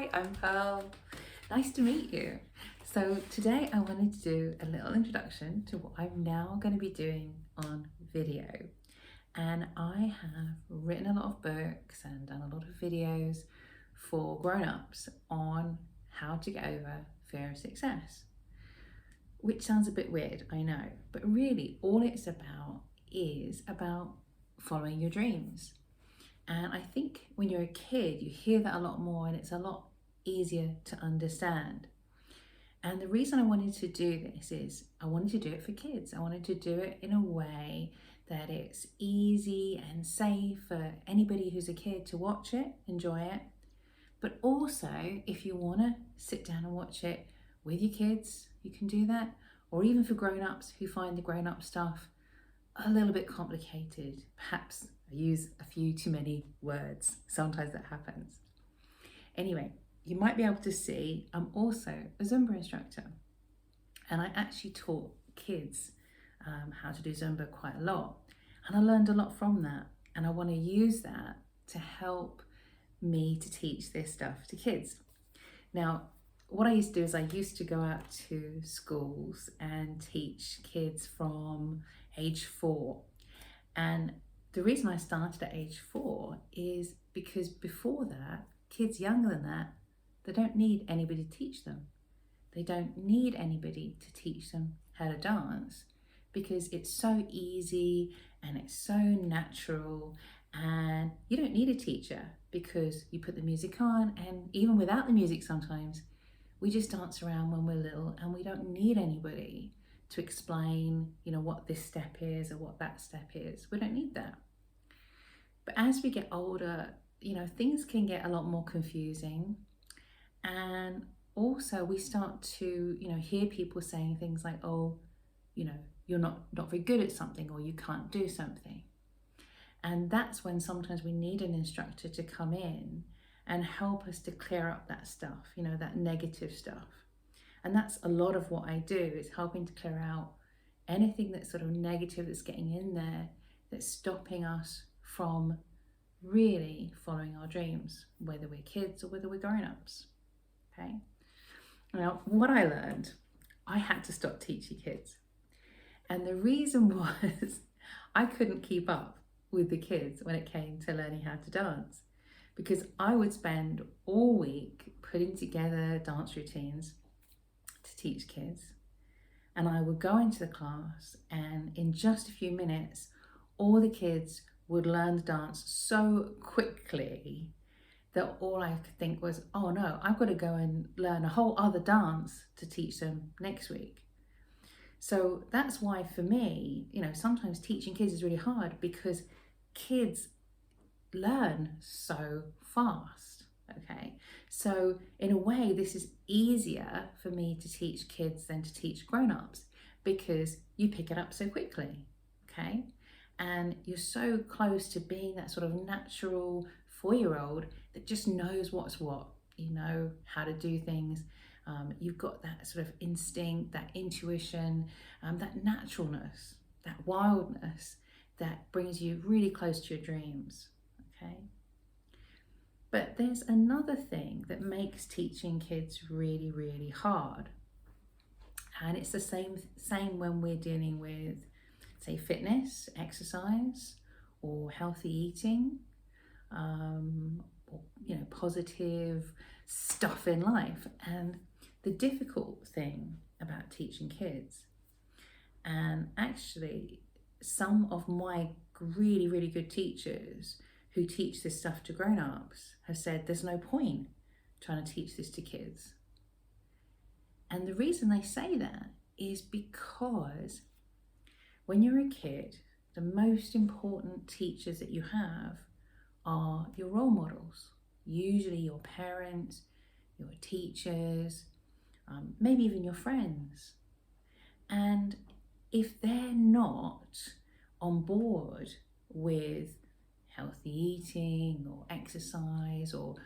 Hi, I'm Pearl. Nice to meet you. So today I wanted to do a little introduction to what I'm now going to be doing on video. And I have written a lot of books and done a lot of videos for grown-ups on how to get over fear of success. Which sounds a bit weird, I know, but really all it's about is about following your dreams. And I think when you're a kid, you hear that a lot more and it's a lot easier to understand. And the reason I wanted to do this is I wanted to do it for kids. I wanted to do it in a way that it's easy and safe for anybody who's a kid to watch it, enjoy it. But also, if you want to sit down and watch it with your kids, you can do that. Or even for grown-ups who find the grown-up stuff a little bit complicated. Perhaps I use a few too many words. Sometimes that happens. Anyway, you might be able to see I'm also a Zumba instructor. And I actually taught kids how to do Zumba quite a lot. And I learned a lot from that. And I want to use that to help me to teach this stuff to kids. Now, what I used to do is I used to go out to schools and teach kids from age 4. And the reason I started at age 4 is because before that, kids younger than that, they don't need anybody to teach them. They don't need anybody to teach them how to dance because it's so easy and it's so natural, and you don't need a teacher because you put the music on, and even without the music sometimes, we just dance around when we're little and we don't need anybody to explain, what this step is or what that step is. We don't need that. But as we get older, things can get a lot more confusing. And also we start to, hear people saying things like, oh, you're not very good at something, or you can't do something. And that's when sometimes we need an instructor to come in and help us to clear up that stuff, that negative stuff. And that's a lot of what I do, is helping to clear out anything that's sort of negative that's getting in there, that's stopping us from really following our dreams, whether we're kids or whether we're grown-ups. Okay. Now, what I learned, I had to stop teaching kids. And the reason was I couldn't keep up with the kids when it came to learning how to dance, because I would spend all week putting together dance routines to teach kids. And I would go into the class, and in just a few minutes, all the kids would learn the dance so quickly that all I could think was, oh no, I've got to go and learn a whole other dance to teach them next week. So that's why for me, sometimes teaching kids is really hard, because kids learn so fast. Okay, so in a way, this is easier for me to teach kids than to teach grown-ups, because you pick it up so quickly. Okay, and you're so close to being that sort of natural 4-year-old that just knows what's what. You know how to do things. You've got that sort of instinct, that intuition, that naturalness, that wildness that brings you really close to your dreams. Okay. But there's another thing that makes teaching kids really, really hard. And it's the same when we're dealing with, say, fitness, exercise, or healthy eating, or positive stuff in life. And the difficult thing about teaching kids, and actually some of my really, really good teachers who teach this stuff to grown-ups have said there's no point trying to teach this to kids. And the reason they say that is because when you're a kid, the most important teachers that you have are your role models, usually your parents, your teachers, maybe even your friends. And if they're not on board with healthy eating or exercise or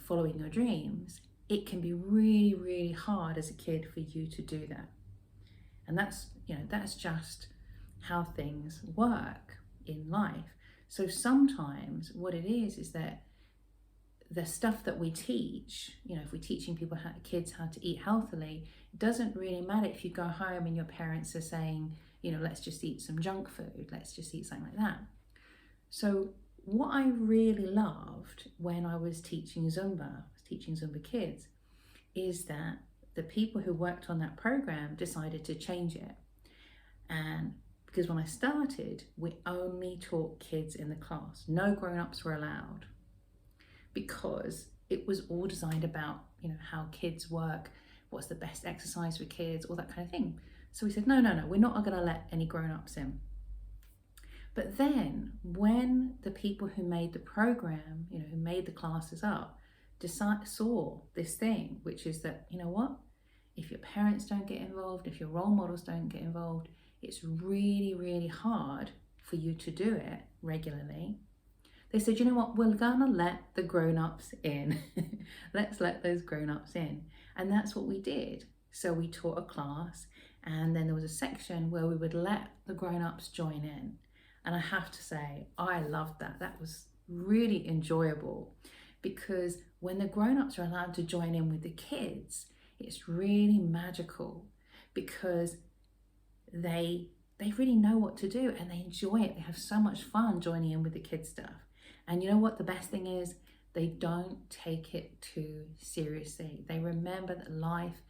following your dreams, it can be really, really hard as a kid for you to do that. And that's just how things work in life. So sometimes what it is that the stuff that we teach, if we're teaching kids how to eat healthily, it doesn't really matter if you go home and your parents are saying, let's just eat some junk food, let's just eat something like that. So what I really loved when I was teaching Zumba kids, is that the people who worked on that program decided to change it. And because when I started, we only taught kids in the class. No grown-ups were allowed, because it was all designed about, how kids work, what's the best exercise for kids, all that kind of thing. So we said, no, we're not going to let any grown-ups in. But then when the people who made the program, who made the classes up, saw this thing, which is that, if your parents don't get involved, if your role models don't get involved, it's really, really hard for you to do it regularly. They said, we're gonna let the grown-ups in. Let's let those grown-ups in. And that's what we did. So we taught a class, and then there was a section where we would let the grown-ups join in. And I have to say, I loved that. That was really enjoyable, because when the grown-ups are allowed to join in with the kids, it's really magical, because they really know what to do and they enjoy it. They have so much fun joining in with the kids stuff. And you know what the best thing is? They don't take it too seriously. They remember that life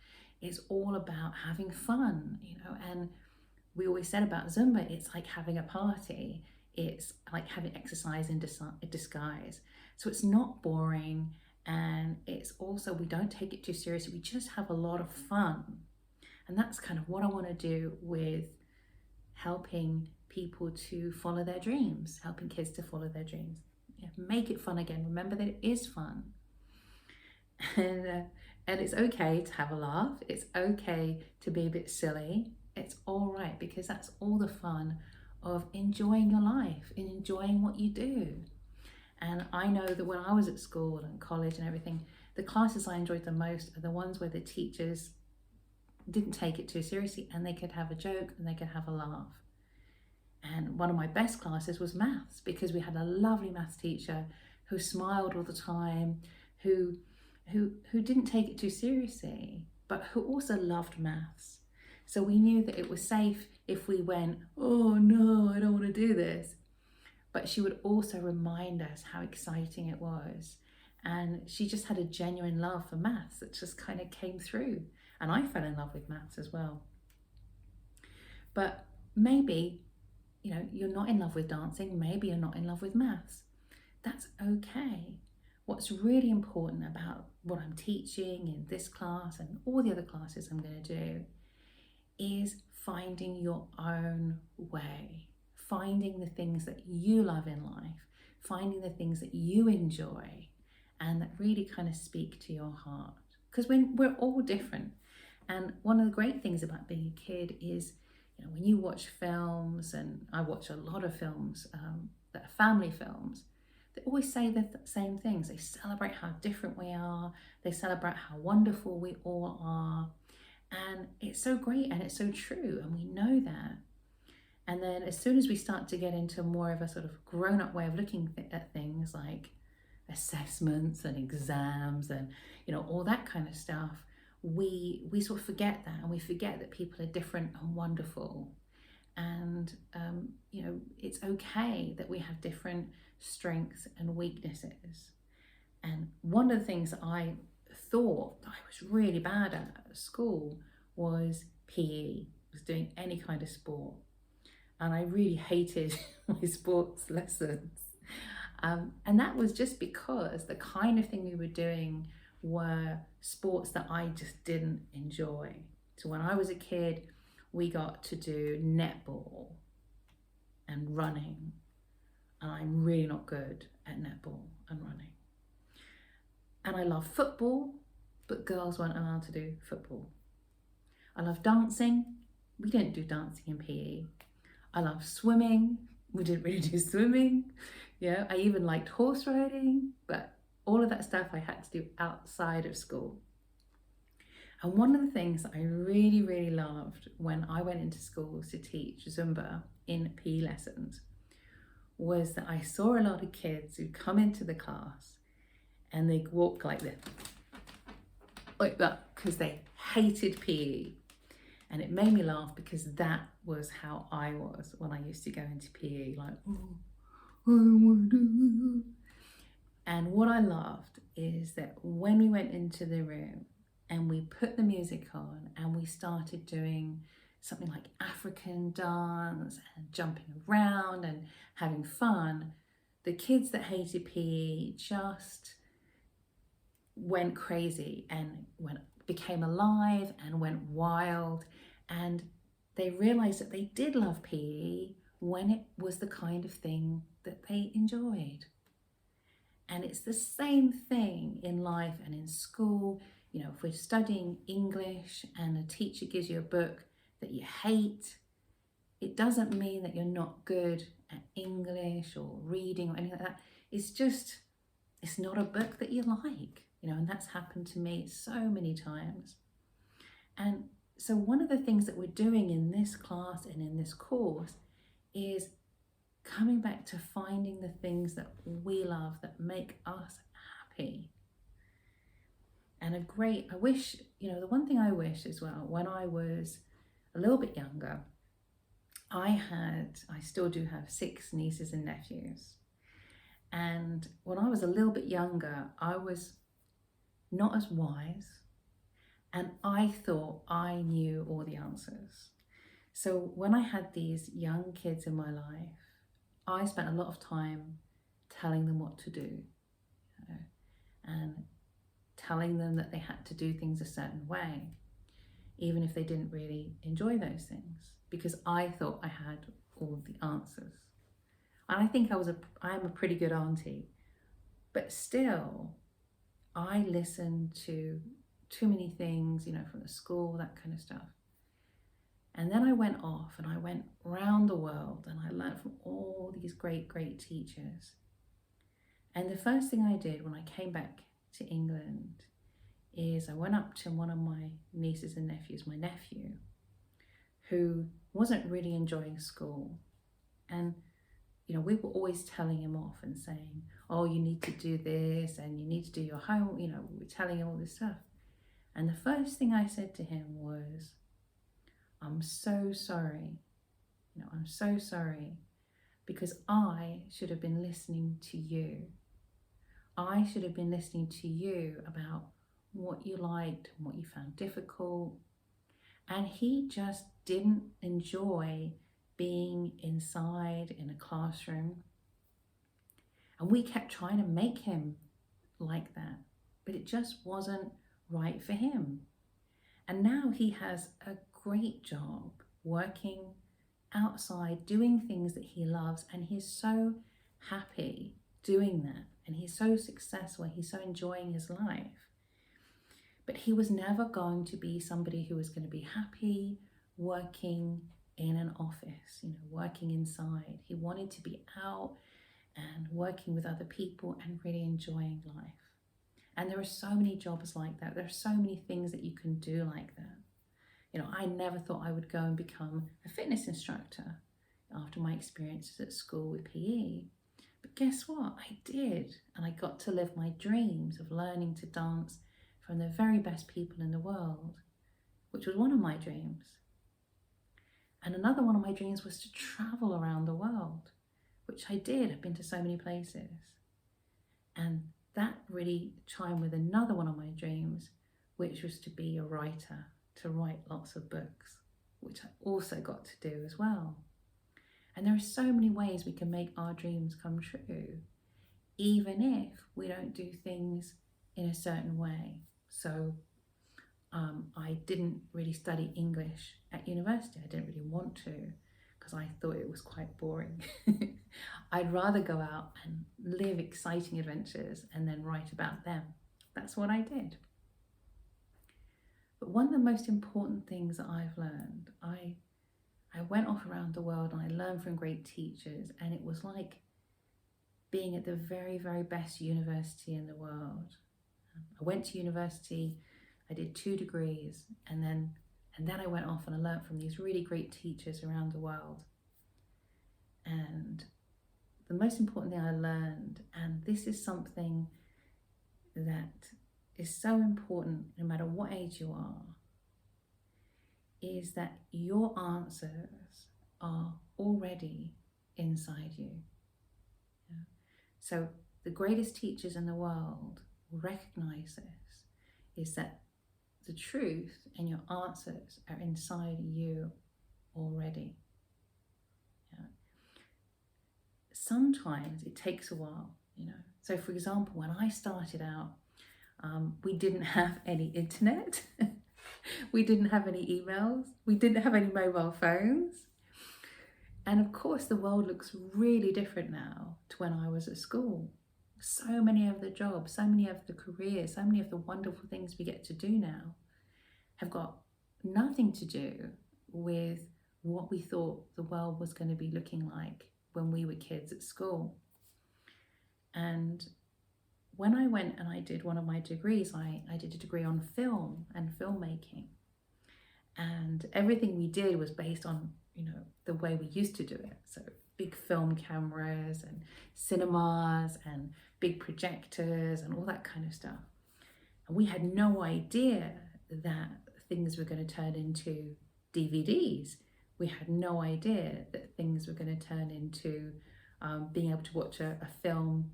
is all about having fun, and we always said about Zumba, it's like having a party. It's like having exercise in disguise. So it's not boring, and it's also, we don't take it too seriously. We just have a lot of fun. And that's kind of what I want to do with helping people to follow their dreams, helping kids to follow their dreams. Make it fun again. Remember that it is fun. And it's okay to have a laugh. It's okay to be a bit silly. It's all right, because that's all the fun of enjoying your life and enjoying what you do. And I know that when I was at school and college and everything, the classes I enjoyed the most are the ones where the teachers didn't take it too seriously, and they could have a joke and they could have a laugh. And one of my best classes was maths, because we had a lovely maths teacher who smiled all the time, who didn't take it too seriously, but who also loved maths. So we knew that it was safe if we went, oh no, I don't want to do this. But she would also remind us how exciting it was. And she just had a genuine love for maths that just kind of came through. And I fell in love with maths as well. But maybe, you're not in love with dancing. Maybe you're not in love with maths. That's okay. What's really important about what I'm teaching in this class and all the other classes I'm going to do is finding your own way, finding the things that you love in life, finding the things that you enjoy and that really kind of speak to your heart. Because we're all different. And one of the great things about being a kid is, when you watch films, and I watch a lot of films that are family films, they always say the same things. They celebrate how different we are. They celebrate how wonderful we all are. And it's so great and it's so true, and we know that. And then as soon as we start to get into more of a sort of grown-up way of looking at things like assessments and exams and all that kind of stuff, we sort of forget that, and we forget that people are different and wonderful. And it's okay that we have different strengths and weaknesses. And one of the things that I thought I was really bad at school was PE, was doing any kind of sport. And I really hated my sports lessons. And that was just because the kind of thing we were doing were sports that I just didn't enjoy. So when I was a kid, we got to do netball and running. And I'm really not good at netball and running. And I love football, but girls weren't allowed to do football. I love dancing. We didn't do dancing in PE. I love swimming. We didn't really do swimming. I even liked horse riding, but all of that stuff I had to do outside of school. And one of the things that I really, really loved when I went into schools to teach Zumba in PE lessons was that I saw a lot of kids who'd come into the class and they walk like this, like that, because they hated PE. And it made me laugh because that was how I was when I used to go into PE, like, oh, I don't want to do that. And what I loved is that when we went into the room and we put the music on and we started doing something like African dance and jumping around and having fun, the kids that hated PE just went crazy and became alive and went wild, and they realized that they did love PE when it was the kind of thing that they enjoyed. And it's the same thing in life and in school. You know, if we're studying English and a teacher gives you a book that you hate, it doesn't mean that you're not good at English or reading or anything like that. It's just, it's not a book that you like, you know, and that's happened to me so many times. And so one of the things that we're doing in this class and in this course is coming back to finding the things that we love that make us happy. And I wish, you know, the one thing I wish as well, when I was a little bit younger, I still do have 6 nieces and nephews. And when I was a little bit younger, I was not as wise, and I thought I knew all the answers. So when I had these young kids in my life, I spent a lot of time telling them what to do, you know, and telling them that they had to do things a certain way, even if they didn't really enjoy those things, because I thought I had all the answers. And I think I am a pretty good auntie, but still, I listened to too many things, you know, from the school, that kind of stuff. And then I went off and I went round the world and I learned from all these great, great teachers. And the first thing I did when I came back to England is I went up to one of my nieces and nephews, my nephew, who wasn't really enjoying school. And, you know, we were always telling him off and saying, oh, you need to do this and you need to do your homework, you know, we were telling him all this stuff. And the first thing I said to him was, I'm so sorry, you know, I'm so sorry, because I should have been listening to you. I should have been listening to you about what you liked and what you found difficult. And he just didn't enjoy being inside in a classroom. And we kept trying to make him like that, but it just wasn't right for him. And now he has a great job working outside, doing things that he loves, and he's so happy doing that, and he's so successful, he's so enjoying his life. But he was never going to be somebody who was going to be happy working in an office, you know, working inside. He wanted to be out and working with other people and really enjoying life. And there are so many jobs like that. There are so many things that you can do like that. You know, I never thought I would go and become a fitness instructor after my experiences at school with PE. But guess what? I did. And I got to live my dreams of learning to dance from the very best people in the world, which was one of my dreams. And another one of my dreams was to travel around the world, which I did. I've been to so many places. And that really chimed with another one of my dreams, which was to be a writer, to write lots of books, which I also got to do as well. And there are so many ways we can make our dreams come true, even if we don't do things in a certain way. So I didn't really study English at university. I didn't really want to, because I thought it was quite boring. I'd rather go out and live exciting adventures and then write about them. That's what I did. But one of the most important things that I've learned, I went off around the world and I learned from great teachers, and it was like being at the very, very best university in the world. I went to university, I did 2 degrees, and then I went off and I learned from these really great teachers around the world. And the most important thing I learned, and this is something that is so important no matter what age you are is that your answers are already inside you. Yeah. So the greatest teachers in the world will recognize this, is that the truth and your answers are inside you already. Yeah. Sometimes it takes a while, you know. So for example, when I started out, we didn't have any internet. We didn't have any emails. We didn't have any mobile phones. And of course, the world looks really different now to when I was at school. So many of the jobs, so many of the careers, so many of the wonderful things we get to do now have got nothing to do with what we thought the world was going to be looking like when we were kids at school. And when I went and I did one of my degrees, I did a degree on film and filmmaking. And everything we did was based on, you know, the way we used to do it. So big film cameras and cinemas and big projectors and all that kind of stuff. And we had no idea that things were going to turn into DVDs. We had no idea that things were going to turn into being able to watch a film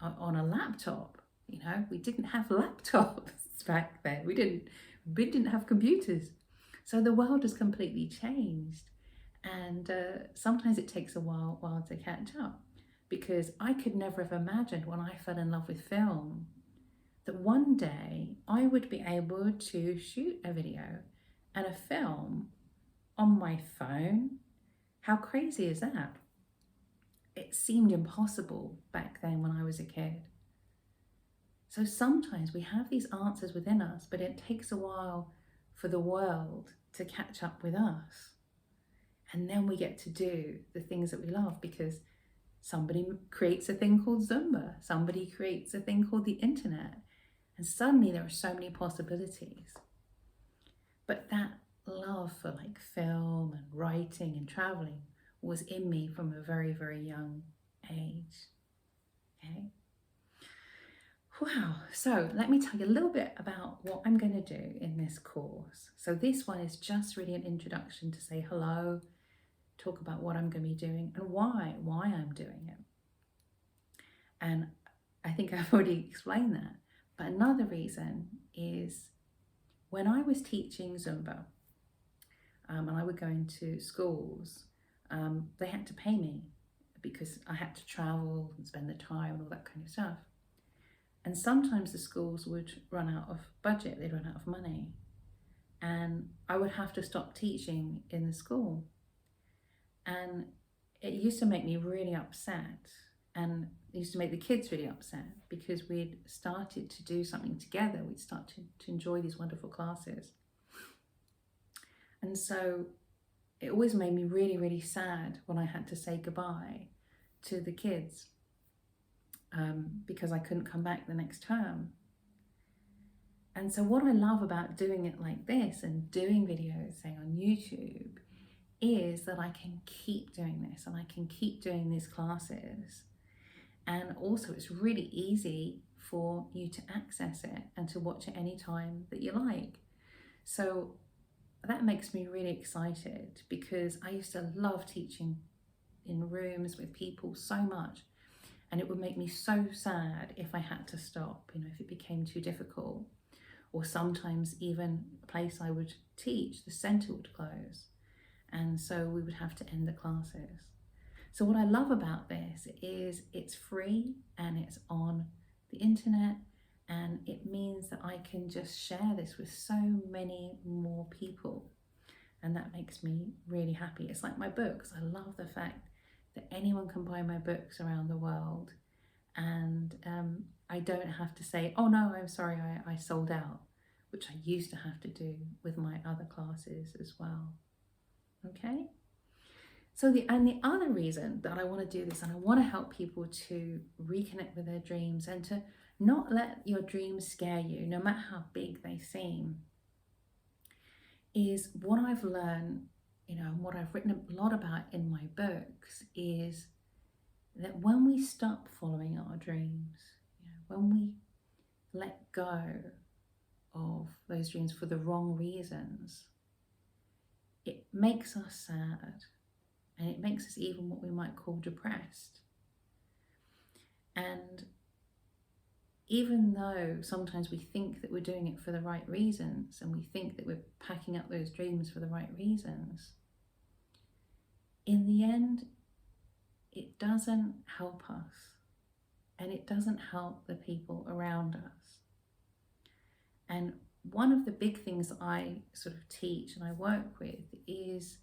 on a laptop. You know, we didn't have laptops back then. We didn't have computers. So the world has completely changed. And sometimes it takes a while to catch up, because I could never have imagined when I fell in love with film that one day I would be able to shoot a video and a film on my phone. How crazy is that? It seemed impossible back then when I was a kid. So sometimes we have these answers within us, but it takes a while for the world to catch up with us. And then we get to do the things that we love, because somebody creates a thing called Zumba, somebody creates a thing called the internet, and suddenly there are so many possibilities. But that love for like film and writing and traveling was in me from a very, very young age. Okay. Wow, so let me tell you a little bit about what I'm going to do in this course. So this one is just really an introduction to say hello, talk about what I'm going to be doing and why I'm doing it. And I think I've already explained that. But another reason is when I was teaching Zumba, and I would go into schools, they had to pay me because I had to travel and spend the time and all that kind of stuff. And sometimes the schools would run out of budget, they'd run out of money. And I would have to stop teaching in the school. And it used to make me really upset. And it used to make the kids really upset, because we'd started to do something together. We'd start to enjoy these wonderful classes. And so it always made me really, really sad when I had to say goodbye to the kids. Because I couldn't come back the next term. And so what I love about doing it like this and doing videos, say on YouTube, is that I can keep doing this and I can keep doing these classes. And also it's really easy for you to access it and to watch it anytime that you like. So that makes me really excited, because I used to love teaching in rooms with people so much. And it would make me so sad if I had to stop, you know, if it became too difficult. Or sometimes even a place I would teach, the centre would close. And so we would have to end the classes. So what I love about this is it's free and it's on the internet. And it means that I can just share this with so many more people. And that makes me really happy. It's like my books. I love the fact that anyone can buy my books around the world, and I don't have to say, oh no, I'm sorry, I sold out, which I used to have to do with my other classes as well. Okay, so the other reason that I want to do this, and I want to help people to reconnect with their dreams and to not let your dreams scare you, no matter how big they seem, is what I've learned, you know, and what I've written a lot about in my books, is that when we stop following our dreams, you know, when we let go of those dreams for the wrong reasons, it makes us sad, and it makes us even what we might call depressed. And even though sometimes we think that we're doing it for the right reasons, and we think that we're packing up those dreams for the right reasons, in the end, it doesn't help us, and it doesn't help the people around us. And one of the big things I sort of teach and I work with is,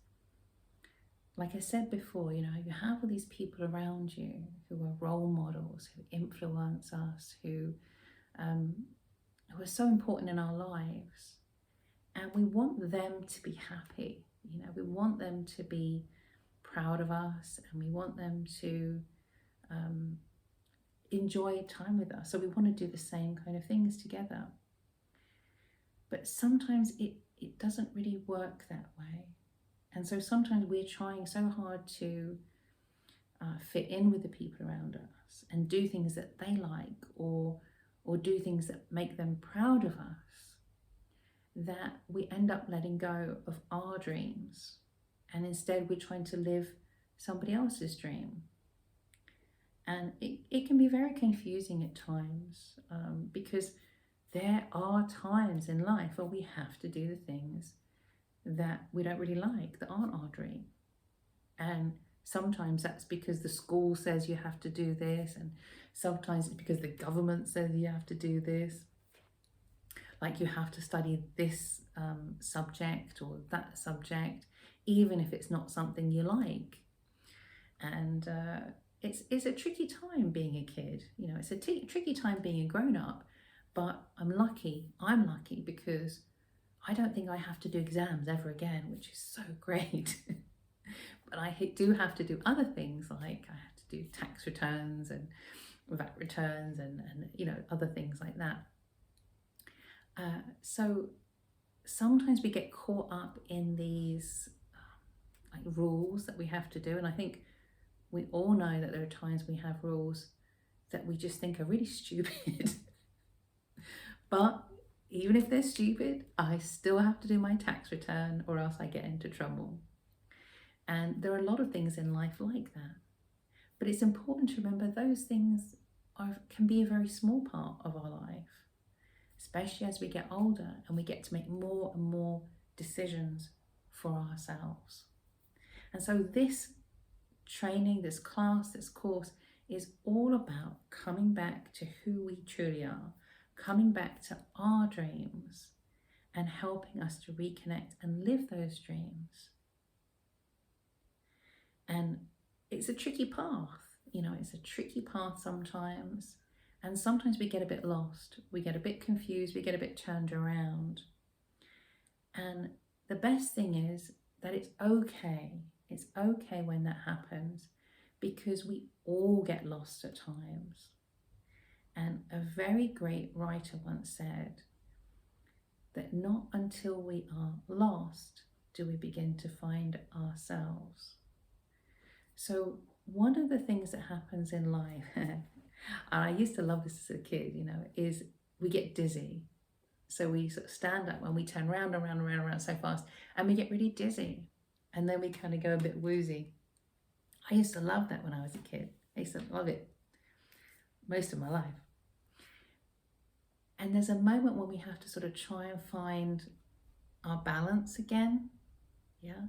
like I said before, you have all these people around you who are role models, who influence us, who are so important in our lives. And we want them to be happy. We want them to be proud of us, and we want them to enjoy time with us. So we want to do the same kind of things together. But sometimes it doesn't really work that way. And so sometimes we're trying so hard to fit in with the people around us and do things that they like, or do things that make them proud of us, that we end up letting go of our dreams, and instead we're trying to live somebody else's dream. And it can be very confusing at times, because there are times in life where we have to do the things that we don't really like, that aren't our dream. And sometimes that's because the school says you have to do this, and sometimes it's because the government says you have to do this. Like, you have to study this subject or that subject, even if it's not something you like. And it's a tricky time being a kid. It's a tricky time being a grown-up. But I'm lucky because I don't think I have to do exams ever again, which is so great. But I do have to do other things, like I have to do tax returns and VAT returns and other things like that. So sometimes we get caught up in these like rules that we have to do. And I think we all know that there are times we have rules that we just think are really stupid. But even if they're stupid, I still have to do my tax return, or else I get into trouble. And there are a lot of things in life like that. But it's important to remember those things can be a very small part of our life, especially as we get older and we get to make more and more decisions for ourselves. And so this training, this class, this course is all about coming back to who we truly are, coming back to our dreams, and helping us to reconnect and live those dreams. And it's a tricky path, it's a tricky path sometimes. And sometimes we get a bit lost, we get a bit confused, we get a bit turned around. And the best thing is that it's okay. It's okay when that happens, because we all get lost at times. And a very great writer once said that not until we are lost do we begin to find ourselves. So one of the things that happens in life, and I used to love this as a kid, is we get dizzy. So we sort of stand up and we turn round and round and round and round so fast, and we get really dizzy. And then we kind of go a bit woozy. I used to love that when I was a kid. I used to love it most of my life. And there's a moment when we have to sort of try and find our balance again. Yeah.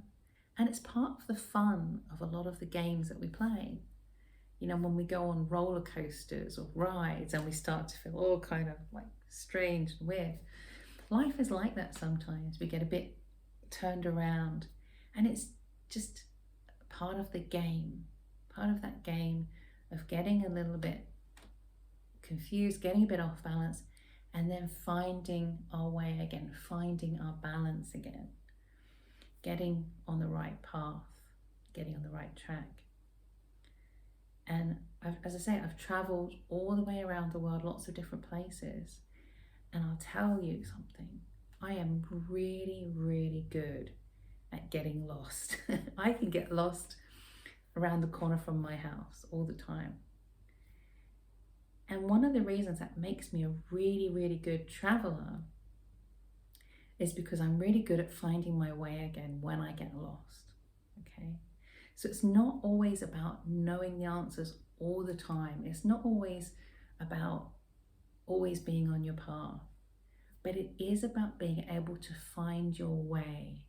And it's part of the fun of a lot of the games that we play. When we go on roller coasters or rides and we start to feel all kind of like strange and weird. Life is like that sometimes. We get a bit turned around, and it's just part of the game, part of that game of getting a little bit confused, getting a bit off balance, and then finding our way again, finding our balance again, getting on the right path, getting on the right track. And as I say, I've traveled all the way around the world, lots of different places. And I'll tell you something, I am really, really good at getting lost. I can get lost around the corner from my house all the time. And one of the reasons that makes me a really, really good traveler is because I'm really good at finding my way again when I get lost. Okay, so it's not always about knowing the answers all the time. It's not always about always being on your path, but it is about being able to find your way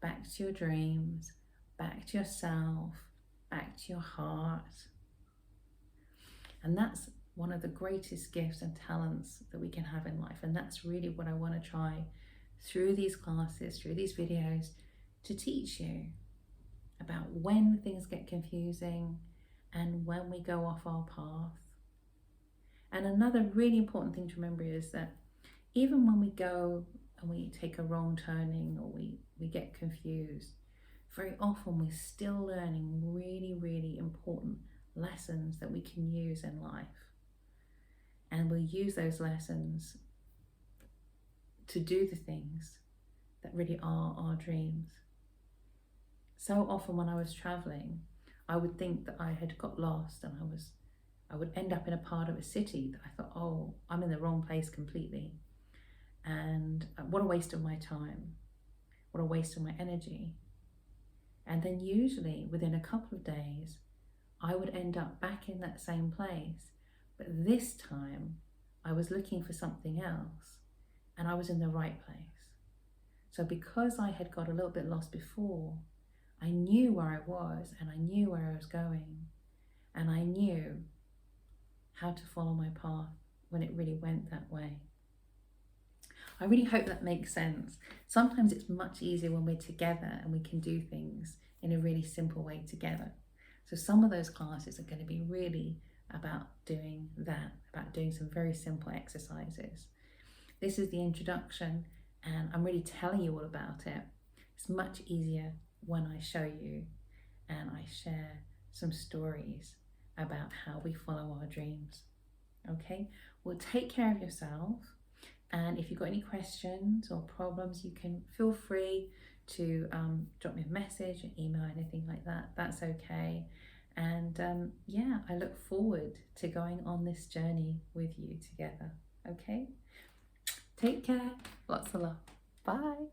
back to your dreams, back to yourself, back to your heart. And that's one of the greatest gifts and talents that we can have in life. And that's really what I want to try through these classes, through these videos, to teach you about when things get confusing and when we go off our path. And another really important thing to remember is that even when we go and we take a wrong turning or we get confused, very often we're still learning really, really important lessons that we can use in life. And we'll use those lessons to do the things that really are our dreams. So often when I was traveling, I would think that I had got lost and I would end up in a part of a city that I thought, oh, I'm in the wrong place completely. And what a waste of my time. What a waste of my energy. And then usually within a couple of days, I would end up back in that same place. But this time I was looking for something else and I was in the right place. So because I had got a little bit lost before, I knew where I was and I knew where I was going, and I knew how to follow my path when it really went that way. I really hope that makes sense. Sometimes it's much easier when we're together and we can do things in a really simple way together. So some of those classes are going to be really about doing that, about doing some very simple exercises. This is the introduction and I'm really telling you all about it. It's much easier when I show you and I share some stories about how we follow our dreams. Okay, well, take care of yourself. And if you've got any questions or problems, you can feel free to drop me a message, an email, anything like that. That's okay. And yeah, I look forward to going on this journey with you together. Okay, take care. Lots of love. Bye.